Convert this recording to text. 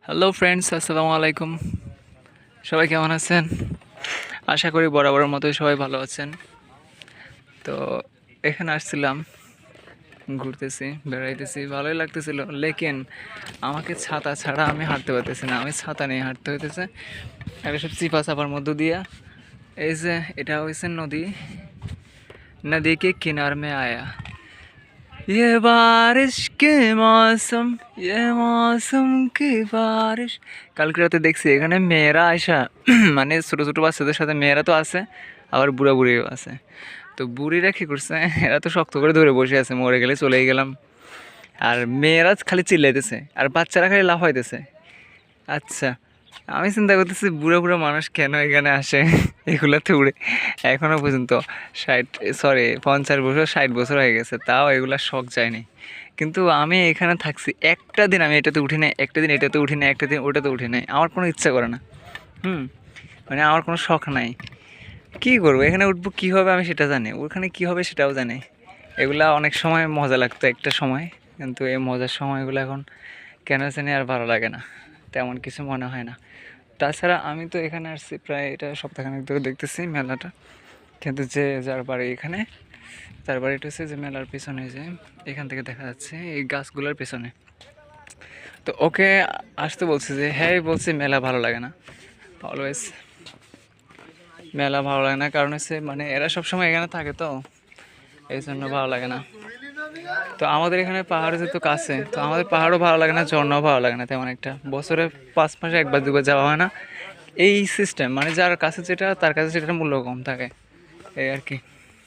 Hello friends, আসসালামু আলাইকুম। সবাই কেমন আছেন? আশা করি বরাবরের মতোই সবাই ভালো আছেন। তো এখানে আসছিলাম, ঘুরতেছি, বেড়াইতেছি, ভালোই লাগতেছিল। লেকিন আমাকে ছাতা ছাড়া আমি হাঁটতে পারতেছি না, আমি ছাতা নিয়ে হাঁটতে হইতেছে আর এসব চিপা চাপার মধ্য দিয়া। এই যে এটা হয়েছে নদী, নদী কে কিনার মে আয়া ये बारिश के मौसम ये मौसम की बारिश। কালকে রাতে দেখছি এখানে মেয়েরা আয়সা মানে ছোটো ছোটো বাচ্চাদের সাথে মেয়েরা তো আছে, আবার বুড়া বুড়িও আছে। তো বুড়িরা কী করছে, এরা তো শক্ত করে ধরে বসে আছে, মরে গেলে চলেই গেলাম। আর মেয়েরা খালি চিল্লাইতেছে আর বাচ্চারা খালি লাফাইতেছে। আচ্ছা, আমি চিন্তা করতেছি বুড়ো বুড়ো মানুষ কেন এখানে আসে এগুলাতে উড়ে। এখনও পর্যন্ত 50 বছর 60 বছর হয়ে গেছে, তাও এগুলা শখ যায়নি। কিন্তু আমি এখানে থাকছি একটা দিন, আমি এটাতে উঠি নাই, একটা দিন এটাতে উঠি নাই, একটা দিন ওটাতে উঠি নাই, আমার কোনো ইচ্ছা করে না। মানে আমার কোনো শখ নাই। কী করবো এখানে, উঠবো কী হবে আমি সেটা জানি, ওখানে কী হবে সেটাও জানি। এগুলা অনেক সময় মজা লাগতো একটা সময়, কিন্তু এই মজার সময়গুলো এখন কেন জানি আর ভালো লাগে না, তেমন কিছু মনে হয় না। তাছাড়া আমি তো এখানে আসছি প্রায় এটা সপ্তাহখানেক ধরে দেখতেছি মেলাটা, কিন্তু যে যার বাড়ি এখানে, তার বাড়িটা হচ্ছে যে মেলার পেছনে, যে এখান থেকে দেখা যাচ্ছে এই গাছগুলোর পেছনে। তো ওকে আসতে বলছে, যে হ্যাঁ বলছে মেলা ভালো লাগে না, অলওয়েজ মেলা ভালো লাগে না, কারণ হচ্ছে মানে এরা সবসময় এখানে থাকে তো এই জন্য ভালো লাগে না। তো আমাদের এখানে পাহাড় যেহেতু কাছে, তো আমাদের পাহাড়ও ভালো লাগে না, ঝর্ণাও ভালো লাগে না তেমন একটা, বছরে 5 মাসে একবার দুবার যাওয়া হয় না। এই সিস্টেম, মানে যার কাছে যেটা তার কাছে সেটার মূল্য কম থাকে, এই আর কি।